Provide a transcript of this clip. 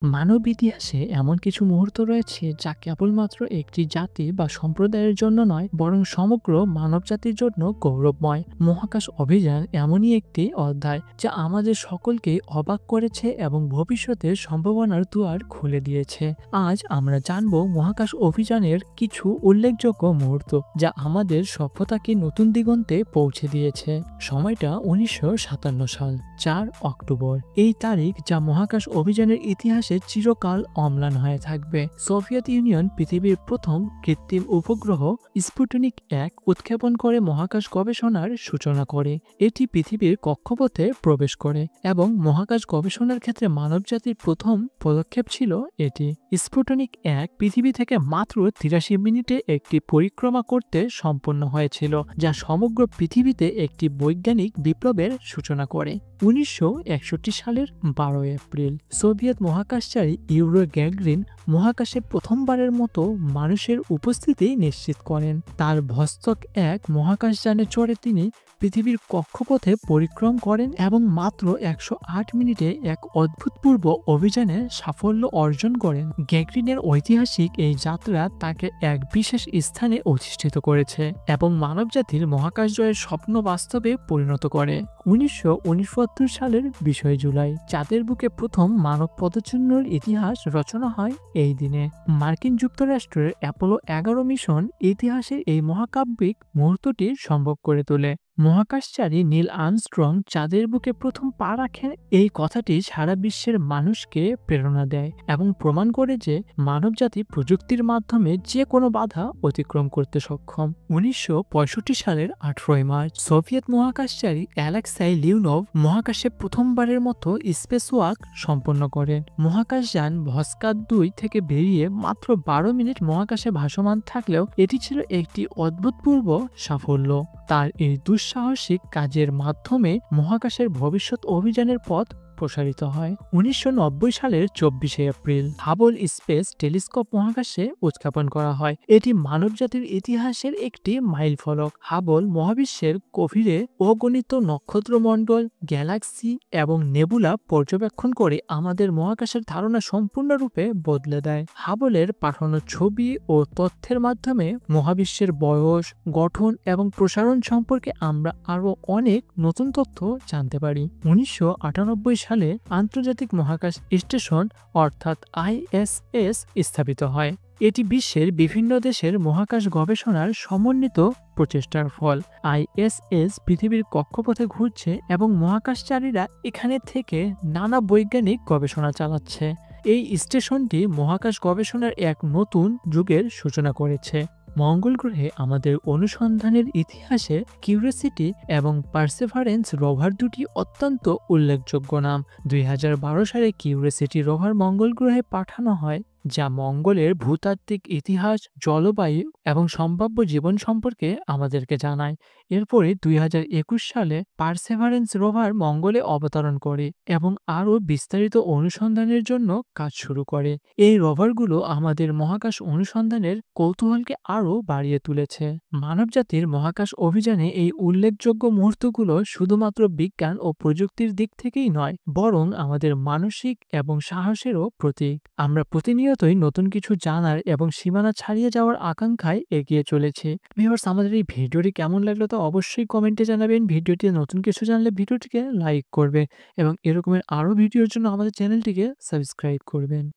মানব ইতিহাসে এমন কিছু মুহূর্ত রয়েছে যা কেবলমাত্র একটি জাতি বা সম্প্রদায়ের জন্য নয়, বরং সমগ্র মানবজাতির জন্য গৌরবময়। মহাকাশ অভিযান এমনই একটি অধ্যায় যা আমাদের সকলকে অবাক করেছে এবং ভবিষ্যতের সম্ভাবনার দুয়ার খুলে দিয়েছে। আজ আমরা জানব মহাকাশ অভিযানের কিছু উল্লেখযোগ্য মুহূর্ত যা আমাদের সভ্যতাকে নতুন দিগন্তে পৌঁছে দিয়েছে। সময়টা 1957 সাল, 4 অক্টোবর। এই তারিখ যা মহাকাশ অভিযানের ইতিহাসে চিরকাল অম্লান হয়ে থাকবে। সোভিয়েত ইউনিয়ন পৃথিবীর প্রথম কৃত্রিম উপগ্রহ স্পুটনিক 1 উৎক্ষেপণ করে মহাকাশ গবেষণার সূচনা করে। এটি পৃথিবীর কক্ষপথে প্রবেশ করে এবং মহাকাশ গবেষণার ক্ষেত্রে মানবজাতির প্রথম পদক্ষেপ ছিল এটি। স্পুটনিক 1 পৃথিবী থেকে মাত্র 83 মিনিটে একটি পরিক্রমা করতে সম্পন্ন হয়েছিল, যা সমগ্র পৃথিবীতে একটি বৈজ্ঞানিক বিপ্লবের সূচনা করে। 1961 সালের 12 এপ্রিল সোভিয়েত মহাকাশচারী ইউরি গ্যাগারিন মহাকাশে প্রথমবারের মতো মানুষের উপস্থিতি নিশ্চিত করেন। তার ভস্তক 1 মহাকাশযানে চড়ে তিনি পৃথিবীর কক্ষপথে পরিক্রম করেন এবং মাত্র 108 মিনিটে এক অভূতপূর্ব অভিযানে সাফল্য অর্জন করেন। গ্যাগারিনের ঐতিহাসিক এই যাত্রা তাকে এক বিশেষ স্থানে অধিষ্ঠিত করেছে এবং মানবজাতির মহাকাশ জয়ের স্বপ্ন বাস্তবে পরিণত করে। 1969 সালের 20 জুলাই চাঁদের বুকে প্রথম মানব পদচিহ্নের ইতিহাস রচনা হয় এই দিনে। মার্কিন যুক্তরাষ্ট্রের অ্যাপোলো 11 মিশন ইতিহাসের এই মহাকাব্যিক মুহূর্তটি সম্ভব করে তোলে। মহাকাশচারী নীল আর্মস্ট্রং চাঁদের বুকে প্রথম পা রাখেন। এই কথাটি সারা বিশ্বের মানুষকে প্রেরণা দেয় এবং প্রমাণ করে যে মানবজাতি প্রযুক্তির মাধ্যমে যে কোনো বাধা অতিক্রম করতে সক্ষম। 1965 সালের 18 মার্চ সোভিয়েত মহাকাশচারী অ্যালেক্সাই লিওনভ মহাকাশে প্রথমবারের মতো স্পেসওয়াক সম্পন্ন করেন। মহাকাশযান ভস্কা 2 থেকে বেরিয়ে মাত্র 12 মিনিট মহাকাশে ভাসমান থাকলেও এটি ছিল একটি অভূতপূর্ব সাফল্য। তার এই দুঃসাহসিক কাজের মাধ্যমে মহাকাশের ভবিষ্যৎ অভিযানের পথ প্রসারিত হয়। 1990 সালের 24 এপ্রিল হাবল স্পেস টেলিস্কোপ মহাকাশে উৎক্ষেপণ করা হয়। এটি মানবজাতির ইতিহাসের একটি মাইলফলক। হাবল মহাবিশ্বের গভীরে অগণিত নক্ষত্রমণ্ডল, গ্যালাক্সি এবং নেবুলা পর্যবেক্ষণ করে আমাদের মহাকাশের ধারণা সম্পূর্ণরূপে বদলে দেয়। হাবলের পাঠানো ছবি ও তথ্যের মাধ্যমে মহাবিশ্বের বয়স, গঠন এবং প্রসারণ সম্পর্কে আমরা আরও অনেক নতুন তথ্য জানতে পারি। 1998 সালে আন্তর্জাতিক মহাকাশ স্টেশন অর্থাৎ ISS স্থাপিত হয়। এটি বিশ্বের বিভিন্ন দেশের মহাকাশ গবেষণার সমন্বিত প্রচেষ্টার ফল। ISS পৃথিবীর কক্ষপথে ঘুরছে এবং মহাকাশচারীরা এখানে থেকে নানা বৈজ্ঞানিক গবেষণা চালাচ্ছে। এই স্টেশনটি মহাকাশ গবেষণার এক নতুন যুগের সূচনা করেছে। মঙ্গল গ্রহে আমাদের অনুসন্ধানের ইতিহাসে কিউরিওসিটি এবং পারসেভারেন্স রোভার দুটি অত্যন্ত উল্লেখযোগ্য নাম। 2012 সালে কিউরিওসিটি রোভার মঙ্গল গ্রহে পাঠানো হয়, যা মঙ্গলের ভূতাত্ত্বিক ইতিহাস, জলবায়ু এবং সম্ভাব্য জীবন সম্পর্কে আমাদেরকে জানায়। এরপরে 2021 সালে পারসেভারেন্স রোভার মঙ্গলে অবতরণ করে এবং আরও বিস্তারিত অনুসন্ধানের জন্য কাজ শুরু করে। এই রোভারগুলো আমাদের মহাকাশ অনুসন্ধানের কৌতূহলকে আরও বাড়িয়ে তুলেছে। মানবজাতির মহাকাশ অভিযানে এই উল্লেখযোগ্য মুহূর্তগুলো শুধুমাত্র বিজ্ঞান ও প্রযুক্তির দিক থেকেই নয়, বরং আমাদের মানসিক এবং সাহসেরও প্রতীক। আমরা প্রতিনিয়তই নতুন কিছু জানার এবং সীমানা ছাড়িয়ে যাওয়ার আকাঙ্ক্ষায় এগিয়ে চলেছি। ভিউয়ার্স, আমাদের এই ভিডিওটি কেমন লাগলো তা অবশ্যই কমেন্টে জানাবেন। ভিডিওটি নতুন কিছু জানলে ভিডিওটিকে লাইক করবে এবং এরকমের আরও ভিডিওর জন্য আমাদের চ্যানেলটিকে সাবস্ক্রাইব করবেন।